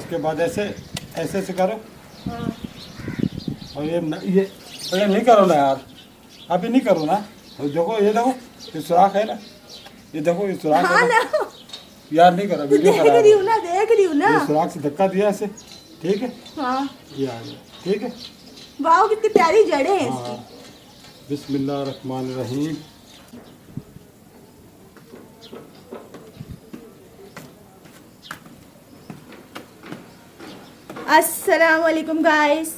उसके बाद ऐसे ऐसे से करो। हाँ। और ये नहीं करो ना यार, अभी नहीं करो ना। देखो ये देखो, ये सुराख है ना, ये देखो ये सुराख हाँ है ना। ना, यार नहीं करो, वीडियो देख खराब रही है। हूँ ना, देख रही हूँ ना। ये सुराख से धक्का दिया ऐसे, ठीक है। हाँ ये आ गया, ठीक है। वाह कितनी प्यारी जड़ें हैं इसकी। हाँ, बिस्मिल्लाहिर्रहमानिर्रहीम। अस्सलाम वालेकुम गाइस,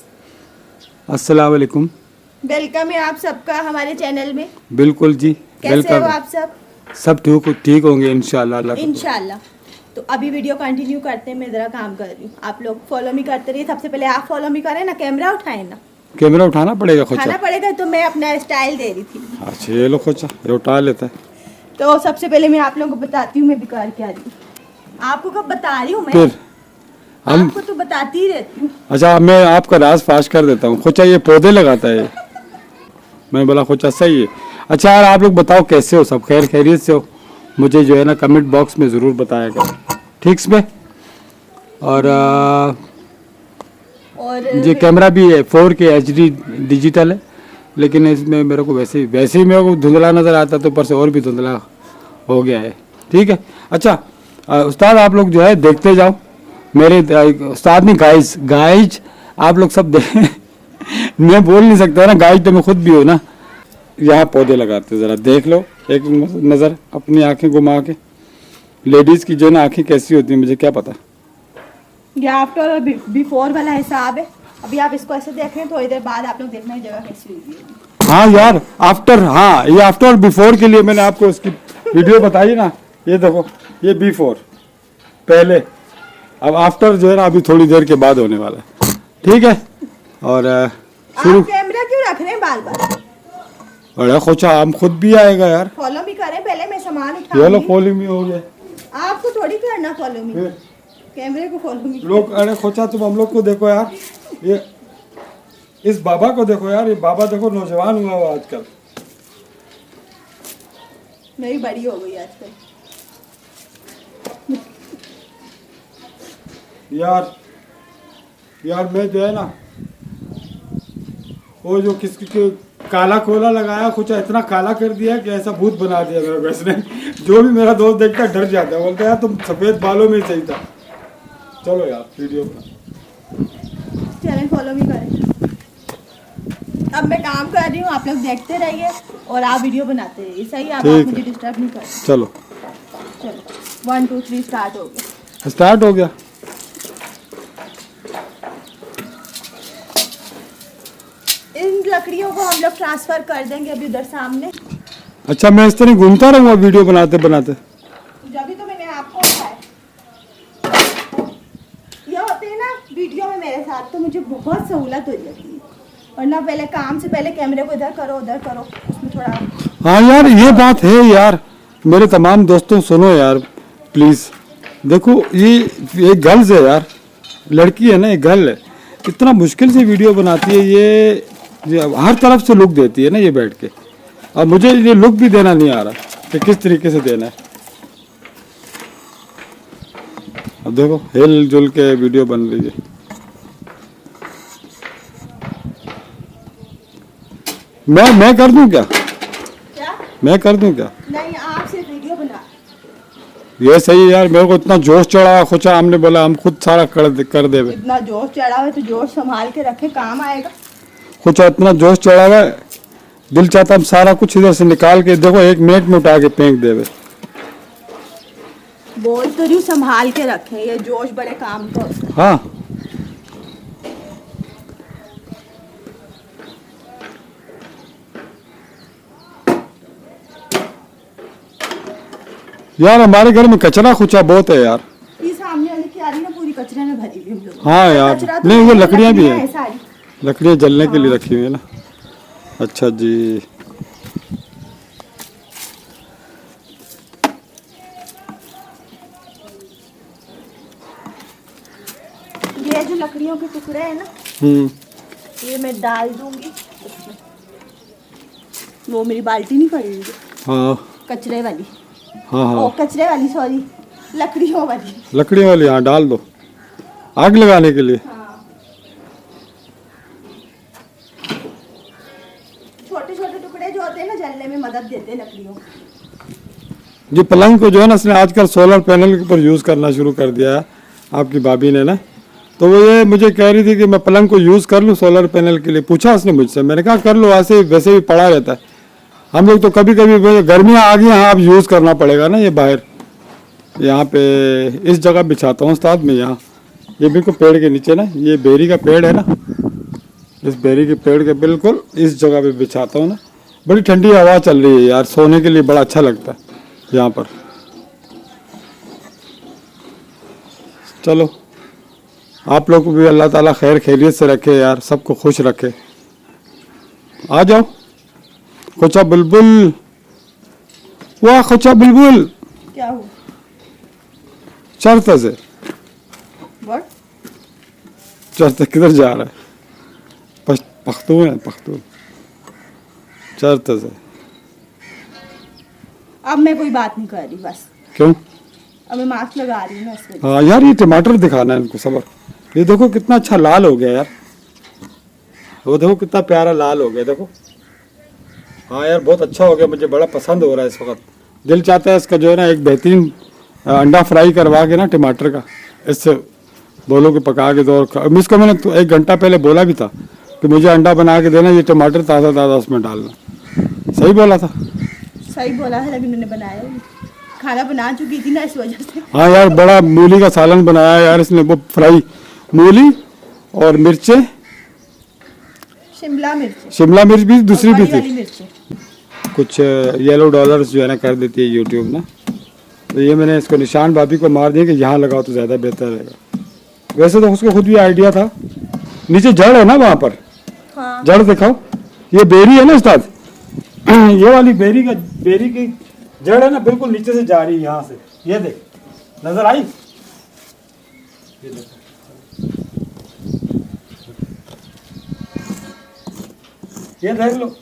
अस्सलाम वालेकुम। वेलकम है आप सबका हमारे चैनल में। बिल्कुल जी, कैसे वेलकम। हो आप सब? सब ठीक होंगे इंशाल्लाह। अल्लाह का इंशाल्लाह। तो अभी वीडियो कंटिन्यू करते हैं, मैं ज़रा काम कर रही हूँ, आप लोग फॉलो मी करते रहिए। सबसे पहले आप फॉलो मी करें ना, कैमरा उठाएं ना। कैमरा उठाना पड़ेगा खोचा? उठाना पड़ेगा, तो मैं अपना स्टाइल दे रही थी। अच्छा ये लो खोचा, ये उठा लेता है। तो सबसे पहले मैं आप लोगों को बताती हूँ मैं बेकार क्या रही हूँ। आपको कब बता रही हूँ मैं? फिर हम आपको तो बताती ही रहती हूँ। अच्छा, मैं आपका राज फाश कर देता हूँ। खोचा ये पौधे लगाता है। मैं बोला खोचा सही है। अच्छा यार, आप लोग बताओ कैसे हो, सब खैर खैरियत से हो? मुझे जो है ना कमेंट बॉक्स में ज़रूर बताया करो, ठीक से। और ये कैमरा भी है 4K HD डिजिटल है, लेकिन इसमें मेरे को वैसे ही मेरे को धुंधला नज़र आता, तो ऊपर से और भी धुंधला हो गया है, ठीक है। अच्छा उस्ताद, आप लोग जो है देखते जाओ मेरे उस्ताद नहीं, गाइज आप लोग सब मैं बोल नहीं सकता ना, गाइज तो मैं खुद भी हूँ ना। यहाँ पौधे लगाते ज़रा देख लो एक नज़र, अपनी आंखें घुमा के। लेडीज़ की जो ना आंखें कैसी होती हैं मुझे क्या पता। ये आफ्टर और बिफोर वाला हिसाब है। अभी आप इसको ऐसे देख रहे हैं, थोड़ी देर बाद आप लोग देखना ये जगह कैसी हुई है। हाँ यार आफ्टर, हाँ ये आफ्टर और बिफोर के लिए मैंने आपको उसकी वीडियो बताई ना। ये देखो, ये बिफोर पहले, अब आफ्टर जो है ना अभी थोड़ी देर के बाद होने वाला है, ठीक है। और शुरू। आप कैमरा क्यों रख रहे हैं बार बार? अरे खोचा हम खुद भी आएगा यार। फॉलो मी करें, पहले मैं सामान ये लो उठाऊंगी। फॉलो मी हो गया। आपको थोड़ी करना फॉलो मी, फिर कैमरे को फॉलो मी। लोग, अरे खोचा तुम हम लोग को देखो यार, ये इस बाबा को देखो यार, ये बाबा देखो नौजवान हुआ हुआ आजकल। मेरी बड़ी हो गई आजकल। यार मैं जो है ना, वो जो किसकी के काला कोला लगाया, कुछ इतना काला कर दिया कि ऐसा भूत बना दिया मेरे को इसने। जो भी मेरा दोस्त देखता है डर जाता है, बोलता है यार तुम सफेद बालों में ही सही था। चलो यार वीडियो चलें फॉलो मी करें। अब मैं काम कर रही हूँ, आप लोग देखते रहिए और आप वीडियो बनाते रहिए, सही? आप मुझे डिस्टर्ब नहीं करें। चलो 1 2 3 स्टार्ट हो गया। स्टार्ट हो गया। इन लकड़ियों को हम लोग ट्रांसफर कर देंगे अभी उधर सामने। अच्छा मैं इस तरह घूमता रहूँगा वीडियो बनाते बनाते? जब तो मैंने आपको बताया ये होते हैं ना वीडियो में मेरे साथ, तो मुझे बहुत सहूलत हो जाती है। वरना पहले काम से पहले कैमरे को इधर करो उधर करो, उसमें थोड़ा। हाँ यार ये बात है यार। मेरे तमाम दोस्तों सुनो यार प्लीज़, देखो ये गर्ल्स है यार, लड़की है ना, ये गर्ल है, इतना मुश्किल से वीडियो बनाती है। ये हर तरफ से लुक देती है ना ये बैठ के। अब मुझे ये लुक भी देना नहीं आ रहा कि किस तरीके से देना है। अब देखो हिल जुल के वीडियो बन रही है। मैं कर दूं क्या? क्या? मैं कर दूं क्या? नहीं, आप सिर्फ वीडियो बना। ये सही है यार, मेरे को इतना जोश चढ़ा खुचा, हमने बोला हम खुद सारा कर दे। इतना जोश चढ़ा हुआ है तो जोश संभाल के रखे, काम आएगा। कुछ इतना जोश चढ़ा हुआ है, दिल चाहता हम सारा कुछ इधर से निकाल के देखो 1 मिनट में उठा के फेंक देवे। बोल तो रही हूं, संभाल के रखे, ये जोश बड़े काम का होता है। हाँ यार, हमारे घर में कचरा खुचा बहुत है यार। ये सामने वाली क्यारी ना पूरी कचरे में भरी हुई हम लोग। हाँ यार, कचरा तो नहीं वो लकड़ियाँ भी है हैं, सारी। लकड़ियाँ जलने के लिए रखी हुई है ना। अच्छा जी, ये जो लकड़ियों के टुकड़े हैं ना, ये मैं डाल दूंगी उसमें। वो मेरी बाल्टी नहीं पड़ी हुई है, हाँ कचरे वाली। हाँ ओ हाँ कचरे वाली, सॉरी, लकड़ियों वाली। लकड़ियों वाली, हाँ डाल दो। आग लगाने के लिए। छोटे छोटे टुकड़े जो होते हैं ना जलने में मदद देते हैं लकड़ियों। ये पलंग को जो है ना इसने आजकल सोलर पैनल के ऊपर यूज़ करना शुरू कर दिया है आपकी भाभी ने ना। तो वो ये मुझे कह रही थी कि मैं पलंग को यूज़ कर लूँ सोलर पैनल के लिए, पूछा उसने मुझसे, मैंने कहा कर लो, ऐसे वैसे भी पड़ा रहता है। हम लोग तो कभी कभी गर्मियाँ आ गई, हाँ अब यूज़ करना पड़ेगा ना ये बाहर। यहाँ पे इस जगह बिछाता हूँ उस्ताद मैं, यहाँ ये बिल्कुल पेड़ के नीचे ना, ये बेरी का पेड़ है ना, इस बेरी के पेड़ के बिल्कुल इस जगह पे बिछाता हूँ ना। बड़ी ठंडी हवा चल रही है यार, सोने के लिए बड़ा अच्छा लगता है यहाँ पर। चलो आप लोग को भी अल्लाह ताला खैर खैरियत से रखे यार, सबको खुश रखे। आ जाओ खोचा बुलबुल, वाह खोचा बुलबुल, क्या हुआ? चरते से व्हाट? चरते किधर जा रहा है? पख्तून है, पख्तून। चरते से अब मैं कोई बात नहीं कर रही बस। क्यों? अब मैं मास्क लगा रही हूँ ना इसलिए। हाँ यार ये टमाटर दिखाना है इनको सबर। ये देखो कितना अच्छा लाल हो गया यार, वो देखो कितना प्यारा लाल हो गया देखो। हाँ यार बहुत अच्छा हो गया, मुझे बड़ा पसंद हो रहा है इस वक्त। दिल चाहता है इसका जो है ना एक बेहतरीन अंडा फ्राई करवा के ना टमाटर का, इससे बोलो कि पका के दो। इसको मैंने तो 1 घंटा पहले बोला भी था कि मुझे अंडा बना के देना, ये टमाटर ताज़ा ताज़ा उसमें डालना। सही बोला था? सही बोला है, लेकिन मैंने बनाया ही नहीं। खाना बना चुकी थी ना इस वजह से। हाँ यार बड़ा मूली का सालन बनाया यार इसने, वो फ्राई मूली और मिर्चें, शिमला मिर्च, शिमला मिर्च भी दूसरी भी थी। मिर्च कुछ येलो डॉलर्स जो है ना कर देती है यूट्यूब ना, तो ये मैंने इसको निशान भाभी को मार दिया कि यहाँ लगाओ तो ज़्यादा बेहतर रहेगा। वैसे तो उसको खुद भी आइडिया था। नीचे जड़ है ना वहाँ पर। हाँ। जड़ दिखाओ, ये बेरी है ना उस्ताद, ये वाली बेरी की जड़ है ना बिल्कुल नीचे से जा रही है यहाँ से, ये देख, नजर आई? ये देखो, ये देख लो,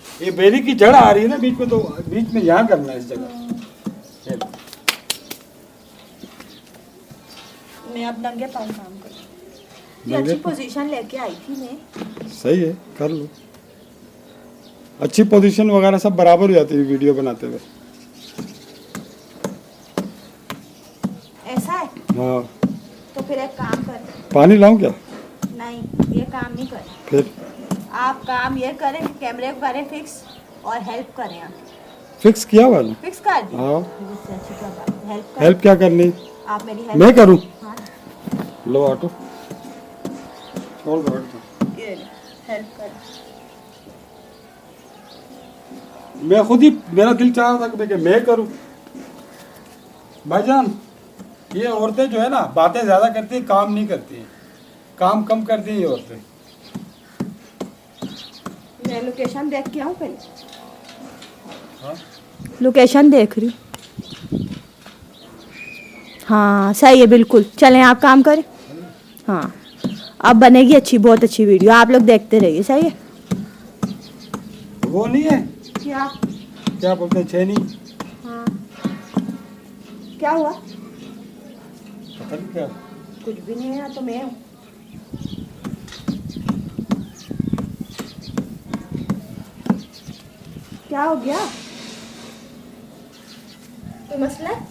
ये बेरी की जड़ आ रही है ना बीच में, तो बीच में यहाँ करना है इस जगह। मैं अब नंगे पाँव काम करूँ। ये अच्छी पोजीशन लेके आई थी मैं। सही है, कर लो। अच्छी पोजीशन वगैरह सब बराबर हो जाती है वीडियो बनाते हुए। ऐसा है? हाँ। तो फिर एक काम कर। पानी लाऊं क्या? नहीं, ये काम नहीं कर। फिर आप काम ये करें कि कैमरे को करें फिक्स और हेल्प करें। आप फिक्स किया हुआ ना? फिक्स कर दिया। हाँ। जिससे अच्छी क्या बात। हेल्प कर। हेल्प क्या करनी? आप मेरी हेल्प। मैं करूं? हाँ। लो ऑटो छोड़ दो, ये हेल्प कर। मैं खुद ही, मेरा दिल चाह रहा था कि मैं करूं। भाईजान ये औरतें जो है ना बातें ज्यादा करती हैं, काम नहीं करती हैं, काम कम करती हैं ये औरतें। मैं लोकेशन देख के आऊँ पहले। हाँ? लोकेशन देख रही हूँ। हाँ सही है बिल्कुल। चलें आप काम करें। हाँ अब बनेगी अच्छी, बहुत अच्छी वीडियो, आप लोग देखते रहिए। सही है? वो नहीं है क्या? क्या बोलते हैं, छेनी? हाँ। क्या हुआ? पता नहीं क्या। कुछ भी नहीं है, तो मैं हूँ। क्या हो गया? कोई मसला है?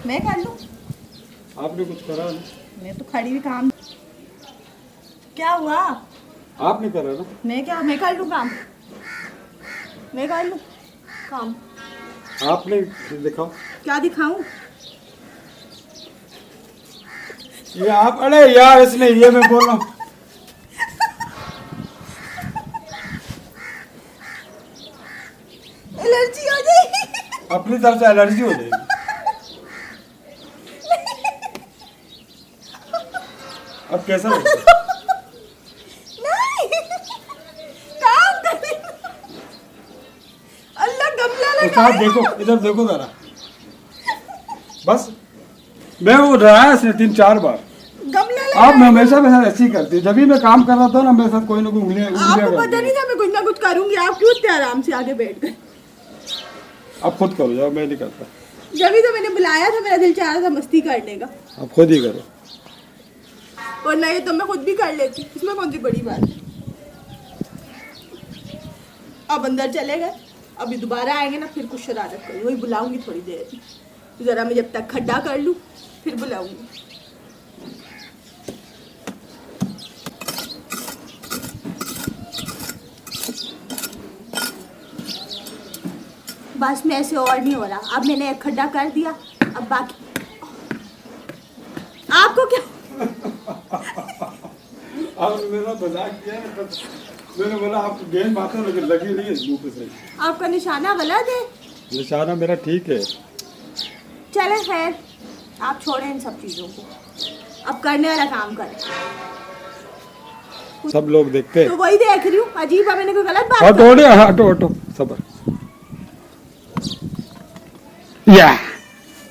मैं कर लूँ? आपने कुछ करा ना? मैं तो खड़ी हुई काम। क्या हुआ? आपने करा ना? मैं क्या, मैं कर लूँ काम? मैं कर लूँ काम? आपने दिखाओ। क्या दिखाऊं? ये आप, अरे यार इसने, ये मैं बोल रहा हूँ। एलर्जी हो जाएगी। अपनी तरफ से एलर्जी हो जाएगी। अब कैसा लगता है? नहीं, काम कर। अल्लाह गमला लगा। उस्ताद देखो, इधर देखो जरा, बस मैं वो डराया इसने 3-4 बार। गमला लगा। आप मैं हमेशा मेरे साथ ऐसे ही करती है, जब भी मैं काम कर रहा था ना मेरे साथ कोई ना कोई उंगलियां आपको कर पता नहीं था मैं कुछ ना कुछ करूंगी, आप क्यों इतने आराम से आगे बैठ गए? अब खुद करो जाओ, मैं नहीं करता। जब ही तो मैंने बुलाया था, मेरा दिल चाह रहा था मस्ती करने का। अब खुद ही करो। और नहीं तो मैं खुद भी कर लेती, इसमें कौन सी बड़ी बात है। अब अंदर चले गए, अभी दोबारा आएंगे ना फिर कुछ शरारत करूँ, वही बुलाऊंगी थोड़ी देर, जरा मैं जब तक खड्डा कर लूँ फिर बुलाऊंगी। बस में ऐसे और नहीं हो रहा, अब मैंने एक खड्डा कर दिया, अब बाकी आपको क्या अब मेरा मजाक किया ना, मैंने बोला आप गेंद मारते लेकिन लगी नहीं है मुंह पे सही। आपका निशाना गलत है। निशाना मेरा ठीक है। चले खैर, आप छोड़ें इन सब चीजों को, अब करने वाला काम करें। सब लोग देखते हैं। तो वही देख रही हूँ, अजीब है, मैंने कोई गलत बात हटो करी? हटो हटो सबर। या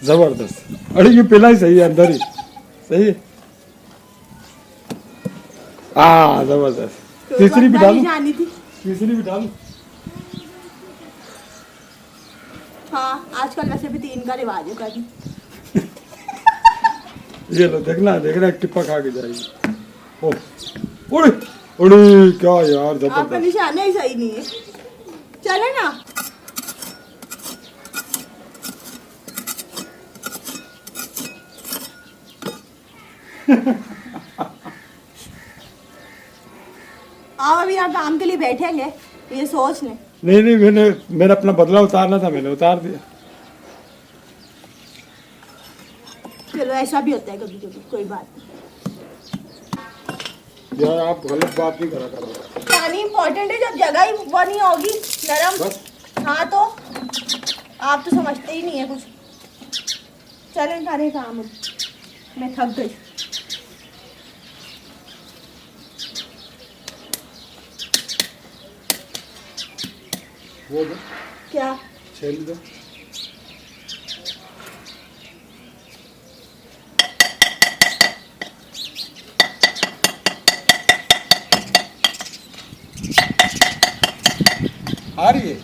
जबरदस्त। अरे ये पहला ही सही है, अंदर ही सही है। जबरदस्त। तो तीसरी भी डालूं? जानी थी। तीसरी भी डालूं? हाँ, आजकल वैसे भी 3 का रिवाज है कभी। ये लो, देखना देखना, एक टिप्पा खा के जाएगी। ओह उड़ी उड़ी, क्या यार आपका जबरदस्त। निशाना ही सही नहीं है। चले ना। आप अभी यहाँ काम के लिए बैठेंगे, ये सोच लें। नहीं मैंने अपना बदला उतारना था, मैंने उतार दिया। चलो ऐसा भी होता है कभी कभी, कोई बात नहीं। यार आप गलत बात नहीं करा करो। पानी इम्पोर्टेंट है, जब जगह ही वो नहीं होगी नरम। बस। हाँ तो आप तो समझते ही नहीं है कुछ। चलें सारे काम, मैं थक गई। वो दो, क्या? छेल दो। आ रही है?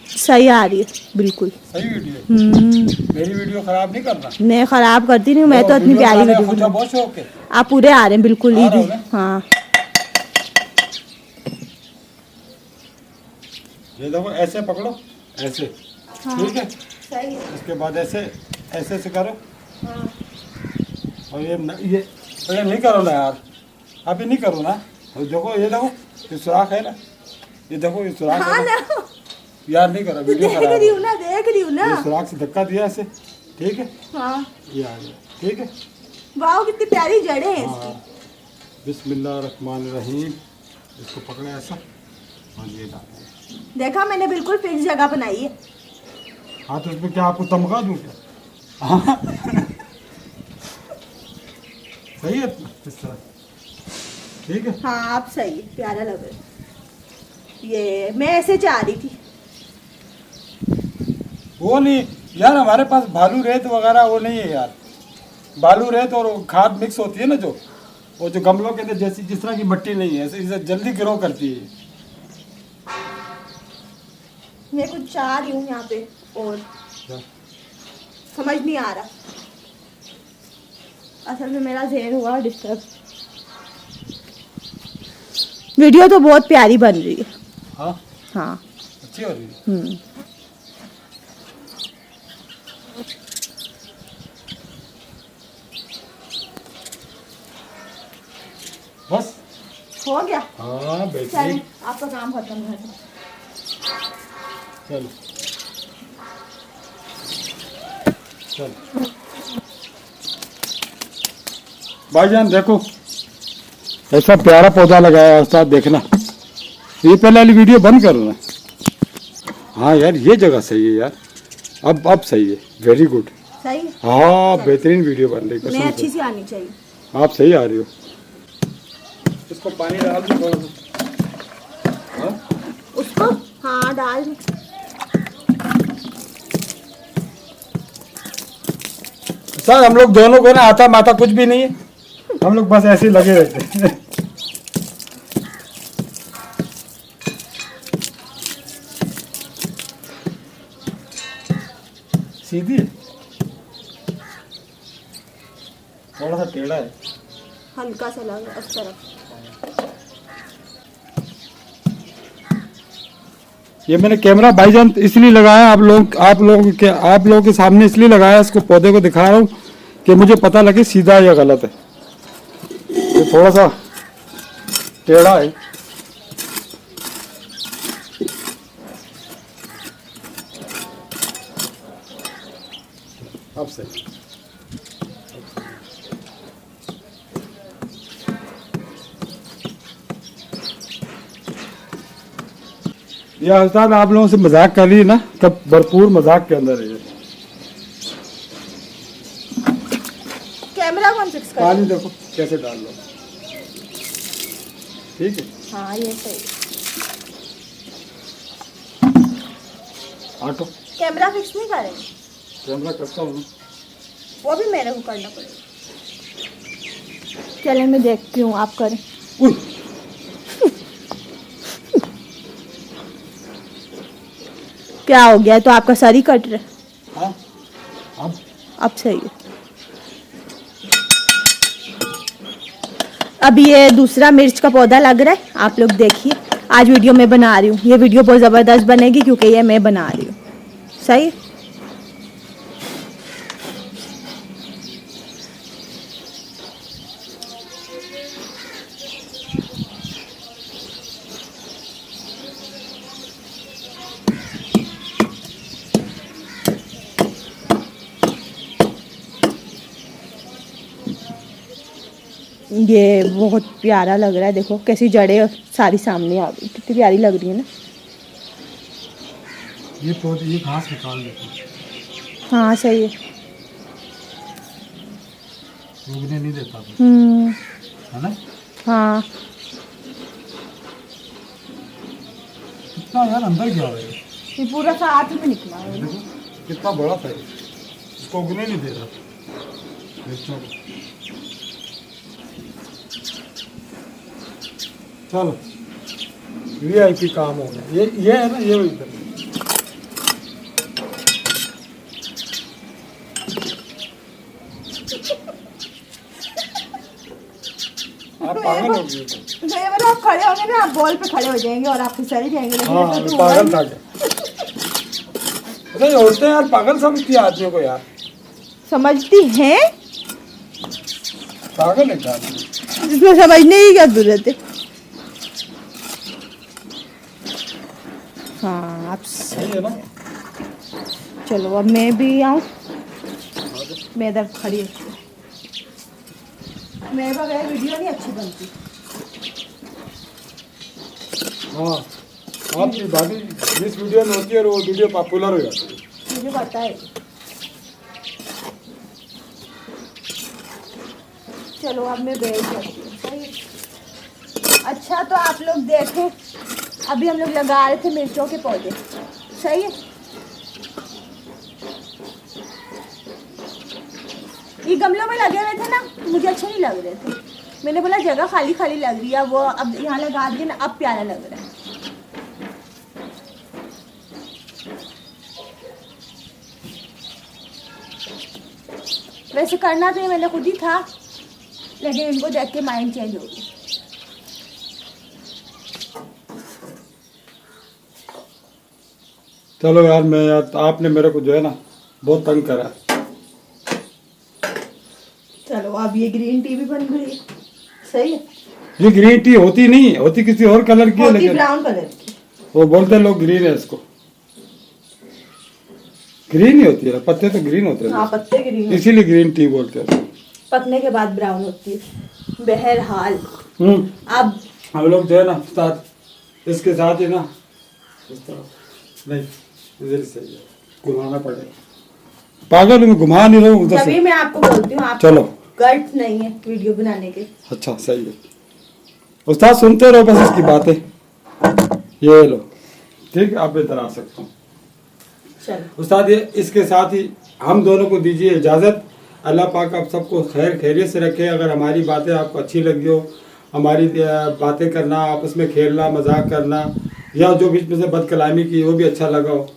सही आ रही है, बिल्कुल सही वीडियो है। मेरी वीडियो खराब नहीं करना। मैं खराब करती नहीं, मैं तो इतनी प्यारी वीडियो वीडियो बहुत शौक है। आप पूरे आ रहे हैं बिल्कुल आ रहे ही। हो ना? हाँ ये देखो, ऐसे पकड़ो, ऐसे। हाँ, ठीक है। सही है। उसके बाद ऐसे ऐसे से करो। हाँ। और ये नहीं करो ना यार, अभी नहीं करो ना। और देखो, ये देखो, ये सुराख है ना, ये देखो, ये सुराख हाँ है ना। ना, यार नहीं करो, वीडियो देख खराब रही है। हूँ ना, देख रही हूँ ना। ये सुराख से धक्का दिया ऐसे, ठीक है। हाँ, ये आ गया, ठीक है। वाह कितनी प्यारी जड़ें हैं हाँ, इसकी। बिस्मिल्लाहिर्रहमानिर्रहीम। इसको पकड़े ऐसा और ये डाल। देखा, मैंने बिल्कुल फिक्स जगह बनाई है। हाँ तो इसमें क्या आपको तमगा दूँ क्या? हाँ। सही है इस तरह, ठीक है। हाँ आप सही है, प्यारा लग रहा है। ये मैं ऐसे चाह रही थी। वो नहीं यार, हमारे पास बालू रेत वगैरह वो नहीं है यार। बालू रेत और खाद मिक्स होती है ना, जो वो जो गमलों के अंदर जैसी जिस तरह की मिट्टी नहीं है, इसे जल्दी ग्रो करती है। मैं कुछ चाह रही हूँ यहाँ पे, और क्या? समझ नहीं आ रहा। असल में मेरा ज़हन हुआ डिस्टर्ब। वीडियो तो बहुत प्यारी बन रही है। हाँ, हाँ। अच्छी हो रही है। बस हो गया। हाँ, चलें, बेहतरीन। आपका काम खत्म कर दो। चलो चलो भाईजान, देखो ऐसा प्यारा पौधा लगाया उस्ताद, देखना। ये पहले वाली वीडियो बंद करो ना। हाँ यार, ये जगह सही है यार। अब सही है, वेरी गुड। सही है। हाँ, बेहतरीन वीडियो बन रही है मैं कसम अच्छी से। सी आनी चाहिए। आप सही आ रही हो। इसको पानी डाल दो थोड़ा सा। हाँ? उसको हाँ डाल दो। सर हम लोग दोनों को ना आता माता कुछ भी नहीं है, हम लोग बस ऐसे ही लगे रहते हैं। सीधी थोड़ा सा टेढ़ा है। हल्का सा लग रहा है उस तरफ। ये मैंने कैमरा भाईजान इसलिए लगाया आप लोगों के सामने इसलिए लगाया, इसको पौधे को दिखा रहा हूँ कि मुझे पता लगे सीधा या गलत है। ये थोड़ा सा टेढ़ा है। अब सही। यह उस्ताद आप लोगों से मजाक कर रही है ना, तब भरपूर मजाक के अंदर है ये। कैमरा कौन फिक्स कर? पानी देखो कैसे डाल लो, ठीक है। हाँ ये सही। ऑटो कैमरा फिक्स नहीं करेंगे? कैमरा करता हूँ। वो भी मेरे को करना पड़ेगा। चले मैं देखती हूँ, आप करें। क्या हो गया? तो आपका सर ही कट रहा है। हाँ अब सही है। अब ये दूसरा मिर्च का पौधा लग रहा है, आप लोग देखिए। आज वीडियो मैं बना रही हूँ, ये वीडियो बहुत ज़बरदस्त बनेगी क्योंकि ये मैं बना रही हूँ। सही है? ये बहुत प्यारा लग रहा है, देखो कैसी जड़ें सारी सामने आ गई, कितनी प्यारी लग रही है ना। ये पौधे ये घास निकाल देते हैं। हाँ सही है। उगने नहीं देता है ना। हाँ कितना यार अंदर गया है ये पूरा साथ में निकला है। देखो कितना बड़ा था ये, इसको उगने नहीं दे रहा मिर्चों को। चलो VIP काम हो गया। ये है ना, ये इधर आप पागल हो गए। नहीं मतलब आप खड़े होंगे ना, आप बॉल पे खड़े हो जाएंगे और आप फिसल जाएंगे। लेकिन हाँ तो पागल था क्या? अरे होते हैं यार पागल समझती है आदमियों को यार। समझती हैं, पागल है क्या? जिसमें समझने की क्या जरूरत है। हाँ आप सही है ना। चलो अब मैं भी आऊँ। मैं इधर खड़ी हूँ, मेरे बगैर वीडियो नहीं अच्छी बनती। हाँ आपकी भाभी जिस वीडियो में होती है वो वीडियो पॉपुलर हो जाती है, मुझे पता है। चलो अब मैं बैठ जाती हूँ। सही है। अच्छा तो आप लोग देखें, अभी हम लोग लगा रहे थे मिर्चों के पौधे। सही है। ये गमलों में लगे हुए थे ना, मुझे अच्छे नहीं लग रहे थे। मैंने बोला जगह खाली खाली लग रही है, वो अब यहाँ लगा दिए ना, अब प्यारा लग रहा है। वैसे करना तो ये मैंने खुद ही था, लेकिन इनको देख के माइंड चेंज हो गया। चलो यार मैं यार आपने मेरे को जो है ना बहुत तंग करा। चलो अब ये ग्रीन टी भी बन गई। सही है। ये ग्रीन टी होती नहीं, होती किसी और कलर की है, होती लेकिन ब्राउन कलर की। वो बोलते हैं लोग ग्रीन है इसको। ग्रीन ही होती है, पत्ते तो ग्रीन होते हैं। हाँ पत्ते ग्रीन, इसीलिए ग्रीन टी बोलते हैं। पकने के बाद ब्राउन होती है। बहरहाल अब हम लोग जो है ना साथ इसके साथ ही ना इस तरह नहीं, इधर से घुमाना पड़ेगा। पागल मैं घुमा नहीं रहा हूँ उधर तभी से। मैं आपको बोलती हूँ, आप चलो गट्स नहीं है वीडियो बनाने के। अच्छा सही है उस्ताद, सुनते रहो बस इसकी बातें। ये लो ठीक है, आप इधर आ सकते हो। चलो उस्ताद ये इसके साथ ही हम दोनों को दीजिए इजाज़त। अल्लाह पाक आप सबको खैर खैरियत से रखे। अगर हमारी बातें आपको अच्छी लगी हो, हमारी बातें करना, आपस में खेलना मजाक करना, या जो बीच में से बदकलामी की वो भी अच्छा लगा हो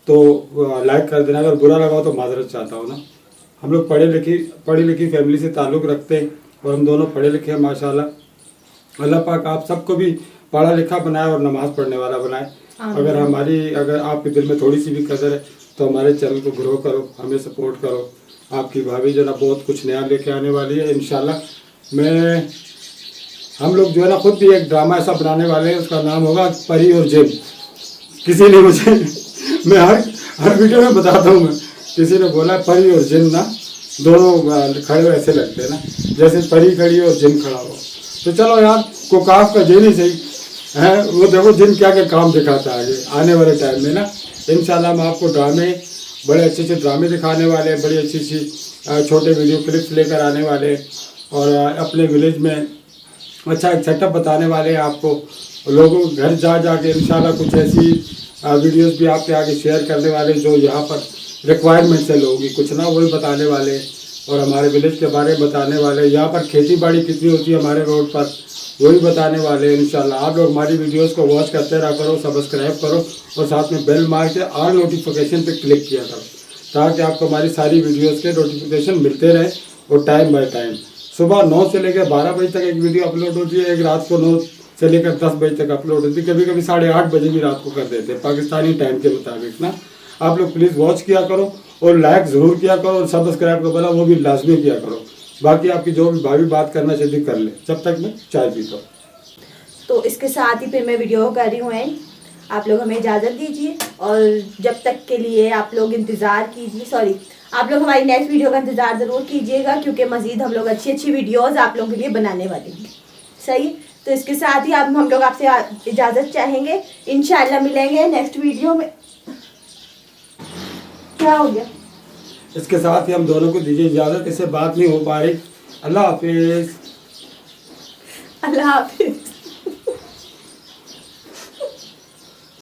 तो लाइक कर देना। अगर बुरा लगा हो तो माजरत चाहता हूँ ना। हम लोग पढ़ी लिखी फैमिली से ताल्लुक़ रखते हैं और हम दोनों पढ़े लिखे हैं माशाल्लाह। अल्लाह पाक आप सबको भी पढ़ा लिखा बनाए और नमाज पढ़ने वाला बनाए। अगर आपके दिल में थोड़ी सी भी कदर है तो हमारे चैनल को ग्रो करो, हमें सपोर्ट करो। आपकी भाभी जो ना बहुत कुछ नया लेके आने वाली है इंशाल्लाह। हम लोग जो है ना खुद भी एक ड्रामा ऐसा बनाने वाले हैं, उसका नाम होगा परी और जिन। किसी ने मुझे मैं हर वीडियो में बताता हूँ, मैं किसी ने बोला परी और जिन ना दोनों खड़े ऐसे लगते हैं ना, जैसे परी खड़ी और जिन खड़ा हो। तो चलो यार, कोकाफ का जिन ही सही है, वो देखो जिन क्या क्या काम दिखाता है आगे आने वाले टाइम में ना। इंशाल्लाह हम आपको बड़े अच्छे ड्रामे दिखाने वाले हैं, बड़ी अच्छी छोटे वीडियो क्लिप्स लेकर आने वाले और अपने विलेज में अच्छा एक सेटअप बताने वाले हैं आपको। लोगों घर जा के इंशाल्लाह कुछ ऐसी वीडियोस भी आपके आगे शेयर करने वाले जो यहाँ पर रिक्वायरमेंट है लोगों की, कुछ ना वही बताने वाले और हमारे विलेज के बारे में बताने वाले। यहाँ पर खेती बाड़ी कितनी होती है हमारे रोड पर, वही बताने वाले हैं इंशाल्लाह। आप लोग हमारी वीडियोस को वॉच करते रहा करो, सब्सक्राइब करो और साथ में बेल मार के ऑल नोटिफिकेशन पे क्लिक किया करो, ताकि आपको हमारी सारी वीडियोस के नोटिफिकेशन मिलते रहे और टाइम बाय टाइम। सुबह 9 से लेकर 12 बजे तक एक वीडियो अपलोड होती है, एक रात को 9 से लेकर 10 बजे तक अपलोड होती है, कभी कभी 8:30 बजे भी रात को कर देते हैं पाकिस्तानी टाइम के मुताबिक ना। आप लोग प्लीज़ वॉच किया करो और लाइक ज़रूर किया करो और सब्सक्राइब का बोला वो भी लाजमी किया करो। बाकी आपकी जो भी भाभी बात करना चाहती कर ले, जब तक मैं चाय पीता हूँ। तो इसके साथ ही फिर मैं वीडियो कर रही हूँ एंड आप लोग हमें इजाज़त दीजिए और जब तक के लिए आप लोग इंतज़ार कीजिए, आप लोग हमारी नेक्स्ट वीडियो का इंतज़ार ज़रूर कीजिएगा, क्योंकि मज़ीद हम लोग अच्छी वीडियोज़ आप लोगों के लिए बनाने वाले हैं। सही, तो इसके साथ ही हम लोग आपसे इजाज़त चाहेंगे। इंशाल्लाह मिलेंगे नेक्स्ट वीडियो में। क्या हो गया? इसके साथ ही हम दोनों को दीजिए इजाज़त, इससे बात नहीं हो पा रही। अल्लाह हाफिज़। अल्लाह हाफिज़।